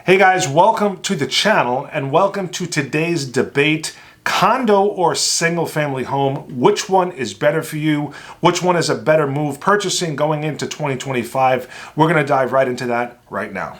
Hey guys, welcome to the channel and welcome to today's debate. Condo or single family home, which one is better for you? Which one is a better move purchasing going into 2025? We're going to dive right into that right now.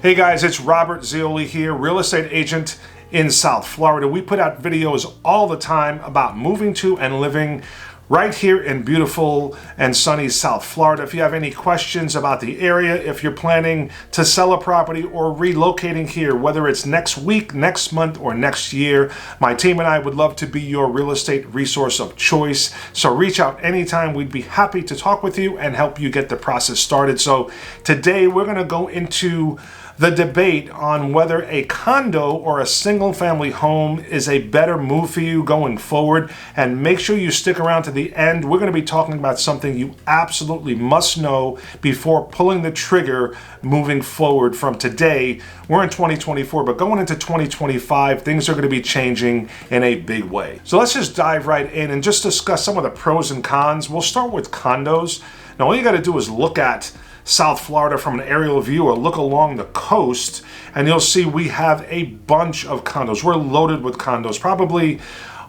Hey guys, it's Robert Zeoli here, real estate agent in South Florida. We put out videos all the time about moving to and living right here in beautiful and sunny South Florida. If you have any questions about the area, if you're planning to sell a property or relocating here, whether it's next week, next month, or next year, my team and I would love to be your real estate resource of choice. So reach out anytime. We'd be happy to talk with you and help you get the process started. So today we're going to go into the debate on whether a condo or a single family home is a better move for you going forward. And make sure you stick around to the end. We're going to be talking about something you absolutely must know before pulling the trigger moving forward from today. We're in 2024, but going into 2025, things are going to be changing in a big way. So let's just dive right in and just discuss some of the pros and cons. We'll start with condos. Now, all you got to do is look at South Florida from an aerial view or look along the coast and you'll see we have a bunch of condos. We're loaded with condos, probably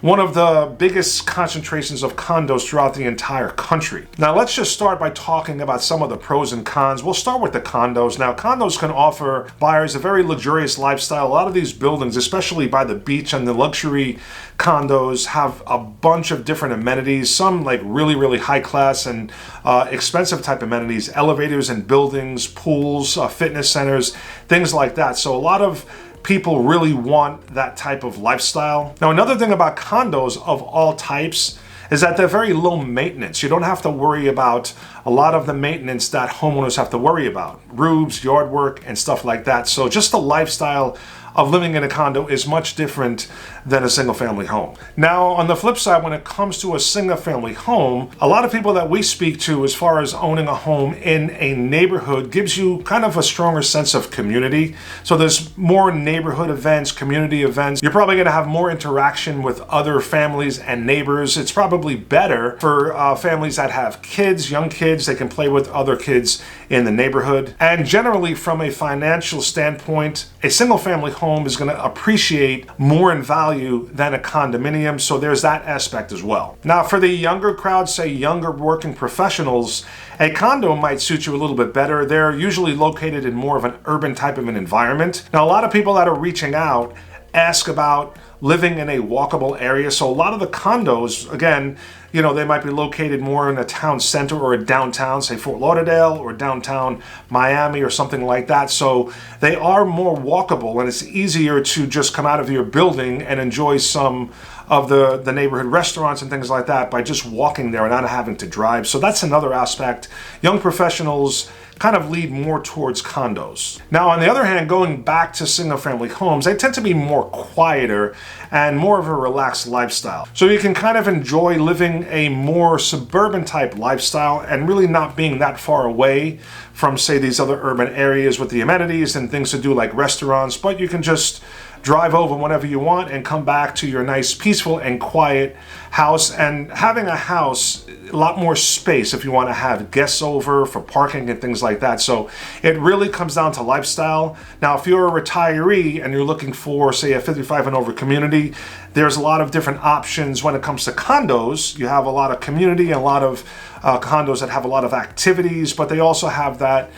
one of the biggest concentrations of condos throughout the entire country. Now let's just start by talking about some of the pros and cons. We'll start with the condos. Now condos can offer buyers a very luxurious lifestyle. A lot of these buildings, especially by the beach and the luxury condos, have a bunch of different amenities, some like really high class and expensive type amenities, elevators in buildings, pools, fitness centers, things like that. So a lot of people really want that type of lifestyle. Now, another thing about condos of all types is that they're very low maintenance. You don't have to worry about a lot of the maintenance that homeowners have to worry about, roofs, yard work, and stuff like that. So just the lifestyle of living in a condo is much different than a single family home. Now, on the flip side, when it comes to a single family home, a lot of people that we speak to as far as owning a home in a neighborhood gives you kind of a stronger sense of community. So there's more neighborhood events, community events. You're probably gonna have more interaction with other families and neighbors. It's probably better for families that have kids, young kids. They can play with other kids in the neighborhood. And generally, from a financial standpoint, a single family home is going to appreciate more in value than a condominium, so there's that aspect as well. Now, for the younger crowd, say younger working professionals, a condo might suit you a little bit better. They're usually located in more of an urban type of an environment. Now, a lot of people that are reaching out ask about living in a walkable area. So a lot of the condos, again, you know, they might be located more in a town center or a downtown, say Fort Lauderdale or downtown Miami or something like that. So they are more walkable and it's easier to just come out of your building and enjoy some of the neighborhood restaurants and things like that by just walking there and not having to drive. So that's another aspect. Young professionals kind of lead more towards condos. Now, on the other hand, going back to single family homes, they tend to be more quieter and more of a relaxed lifestyle. So you can kind of enjoy living a more suburban type lifestyle and really not being that far away from, say, these other urban areas with the amenities and things to do like restaurants, but you can just drive over whenever you want and come back to your nice, peaceful and quiet house. And having a house, a lot more space if you want to have guests over for parking and things like that. So it really comes down to lifestyle. Now, if you're a retiree and you're looking for, say, a 55 and over community, there's a lot of different options when it comes to condos. You have a lot of community and a lot of condos that have a lot of activities, but they also have that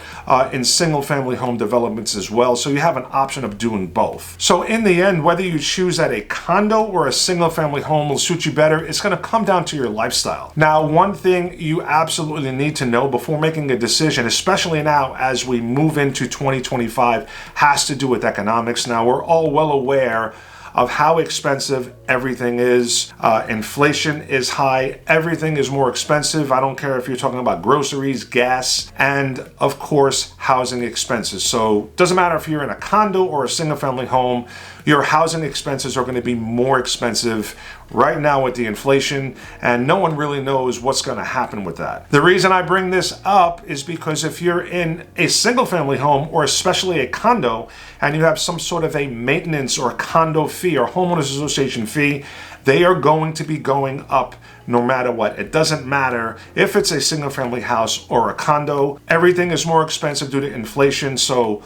in single family home developments as well. So you have an option of doing both. So in the end, whether you choose that a condo or a single family home will suit you better, it's going to come down to your lifestyle. Now, one thing you absolutely need to know before making a decision, especially now as we move into 2025, has to do with economics. Now, we're all well aware of how expensive everything is. Inflation is high. Everything is more expensive. I don't care if you're talking about groceries, gas, and of course, housing expenses. So it doesn't matter if you're in a condo or a single family home, your housing expenses are going to be more expensive right now with the inflation, and no one really knows what's going to happen with that. The reason I bring this up is because if you're in a single family home or especially a condo and you have some sort of a maintenance or condo fee or homeowners association fee, they are going to be going up no matter what. It doesn't matter if it's a single family house or a condo. Everything is more expensive due to inflation. So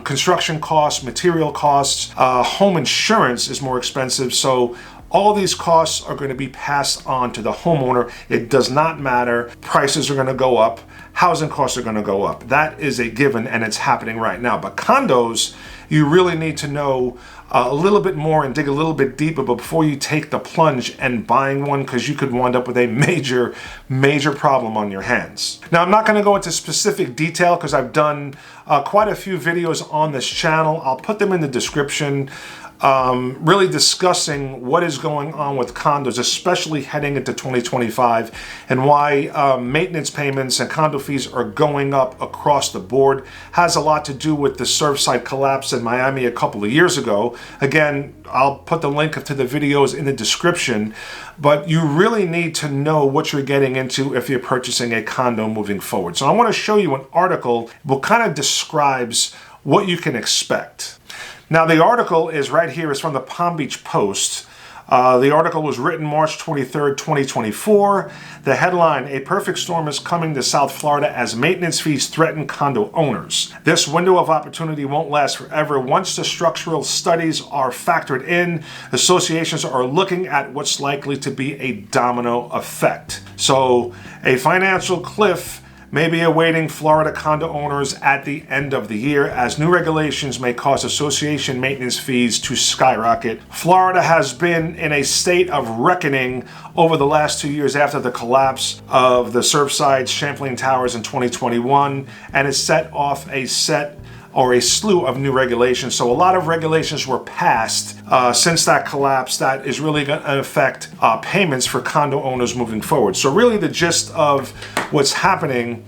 construction costs, material costs, home insurance is more expensive. So all these costs are going to be passed on to the homeowner. It does not matter. Prices are going to go up. Housing costs are going to go up. That is a given, and it's happening right now. But condos, you really need to know a little bit more and dig a little bit deeper before you take the plunge and buying one, because you could wind up with a major problem on your hands. Now, I'm not going to go into specific detail because I've done quite a few videos on this channel. I'll put them in the description. Really discussing what is going on with condos, especially heading into 2025, and why maintenance payments and condo fees are going up across the board. Has a lot to do with the Surfside collapse in Miami a couple of years ago. Again, I'll put the link to the videos in the description, but you really need to know what you're getting into if you're purchasing a condo moving forward. So I want to show you an article that kind of describes what you can expect. Now, the article is right here. It's from the Palm Beach Post. The article was written March 23rd, 2024. The headline, "A perfect storm is coming to South Florida as maintenance fees threaten condo owners. This window of opportunity won't last forever. Once the structural studies are factored in, associations are looking at what's likely to be a domino effect." So a financial cliff may be awaiting Florida condo owners at the end of the year, as new regulations may cause association maintenance fees to skyrocket. Florida has been in a state of reckoning over the last 2 years after the collapse of the Surfside Champlain Towers in 2021, and it set off a slew of new regulations. So a lot of regulations were passed since that collapse that is really going to affect payments for condo owners moving forward. So really the gist of what's happening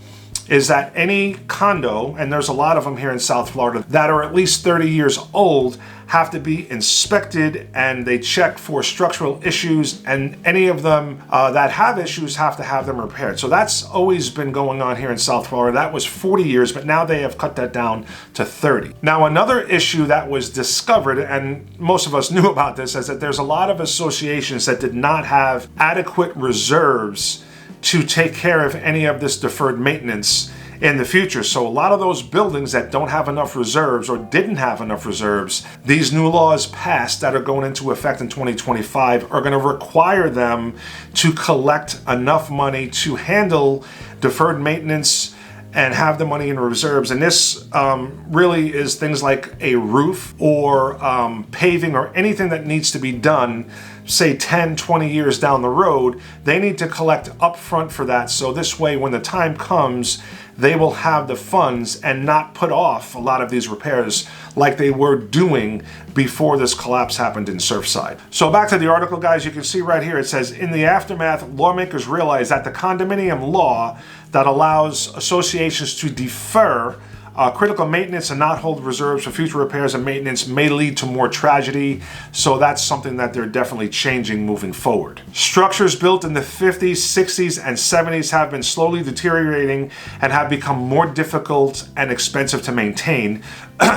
is that any condo, and there's a lot of them here in South Florida, that are at least 30 years old have to be inspected, and they check for structural issues, and any of them that have issues have to have them repaired. So that's always been going on here in South Florida. That was 40 years, but now they have cut that down to 30. Now, another issue that was discovered, and most of us knew about this, is that there's a lot of associations that did not have adequate reserves to take care of any of this deferred maintenance in the future. So a lot of those buildings that don't have enough reserves or didn't have enough reserves, these new laws passed that are going into effect in 2025 are going to require them to collect enough money to handle deferred maintenance and have the money in reserves. And this really is things like a roof or paving or anything that needs to be done, say 10, 20 years down the road. They need to collect upfront for that. So this way, when the time comes, they will have the funds and not put off a lot of these repairs like they were doing before this collapse happened in Surfside. So back to the article, guys, you can see right here, it says, in the aftermath, lawmakers realized that the condominium law that allows associations to defer critical maintenance and not hold reserves for future repairs and maintenance may lead to more tragedy. So that's something that they're definitely changing moving forward. Structures built in the 50s, 60s, and 70s have been slowly deteriorating and have become more difficult and expensive to maintain.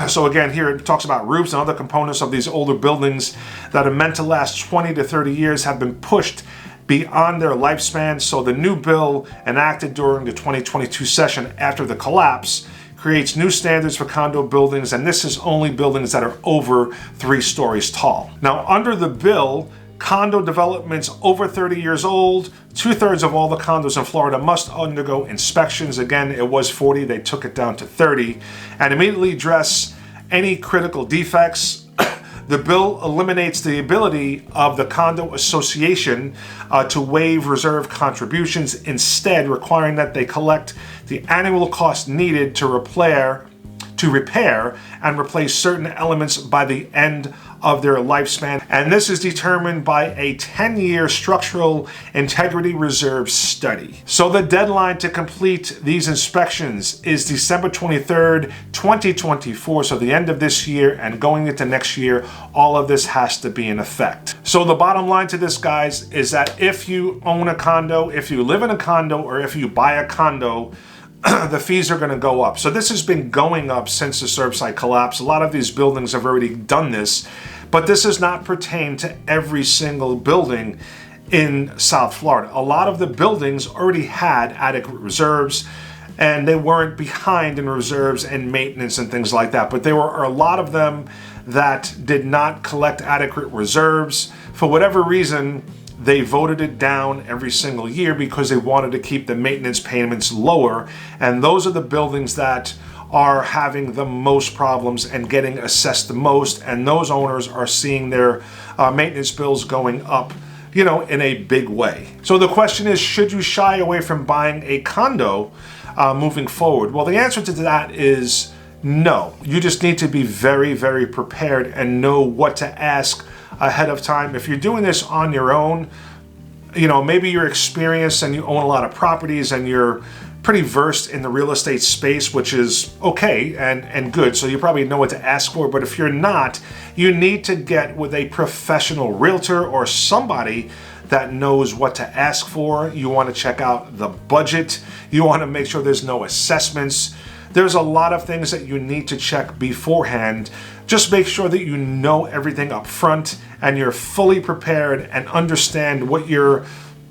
So again, here it talks about roofs and other components of these older buildings that are meant to last 20 to 30 years have been pushed beyond their lifespan. So the new bill enacted during the 2022 session after the collapse creates new standards for condo buildings, and this is only buildings that are over 3 stories tall. Now, under the bill, condo developments over 30 years old, 2/3 of all the condos in Florida must undergo inspections. Again, it was 40, they took it down to 30, and immediately address any critical defects. The bill eliminates the ability of the condo association to waive reserve contributions, instead requiring that they collect the annual cost needed to repair to repair and replace certain elements by the end of their lifespan. And this is determined by a 10-year structural integrity reserve study. So the deadline to complete these inspections is December 23rd, 2024. So the end of this year and going into next year, all of this has to be in effect. So the bottom line to this, guys, is that if you own a condo, if you live in a condo, or if you buy a condo, the fees are going to go up. So this has been going up since the Surfside collapse. A lot of these buildings have already done this, but this does not pertain to every single building in South Florida. A lot of the buildings already had adequate reserves, and they weren't behind in reserves and maintenance and things like that. But there were a lot of them that did not collect adequate reserves. For whatever reason, they voted it down every single year because they wanted to keep the maintenance payments lower. And those are the buildings that are having the most problems and getting assessed the most. And those owners are seeing their maintenance bills going up, you know, in a big way. So the question is, should you shy away from buying a condo moving forward? Well, the answer to that is no. You just need to be very, very prepared and know what to ask ahead of time. If you're doing this on your own, you know, maybe you're experienced and you own a lot of properties and you're pretty versed in the real estate space, which is okay and good, so you probably know what to ask for. But if you're not, you need to get with a professional realtor or somebody that knows what to ask for. You want to check out the budget. You want to make sure there's no assessments. There's a lot of things that you need to check beforehand. Just make sure that you know everything up front and you're fully prepared and understand what you're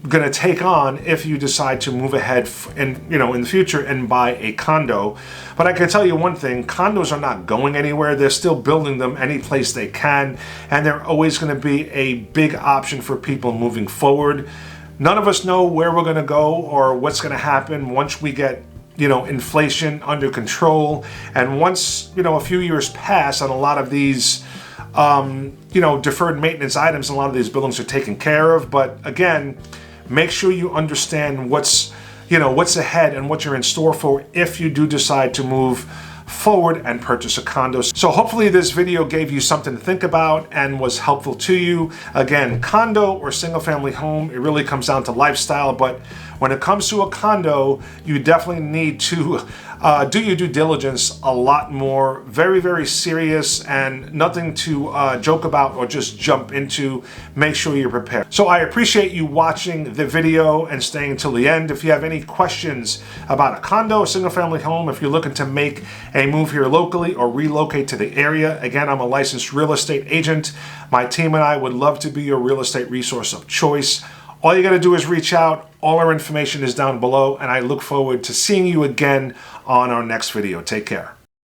going to take on if you decide to move ahead in the future and buy a condo. But I can tell you one thing, condos are not going anywhere. They're still building them any place they can, and they're always going to be a big option for people moving forward. None of us know where we're going to go or what's going to happen once we get inflation under control, and once a few years pass and a lot of these deferred maintenance items in a lot of these buildings are taken care of. But again, make sure you understand what's ahead and what you're in store for if you do decide to move forward and purchase a condo. So hopefully this video gave you something to think about and was helpful to you. Again, condo or single family home, it really comes down to lifestyle, but when it comes to a condo, you definitely need to do your due diligence a lot more. Very, very serious, and nothing to joke about or just jump into. Make sure you're prepared. So I appreciate you watching the video and staying until the end. If you have any questions about a condo, a single family home, if you're looking to make a move here locally or relocate to the area, again, I'm a licensed real estate agent. My team and I would love to be your real estate resource of choice. All you got to do is reach out. All our information is down below, and I look forward to seeing you again on our next video. Take care.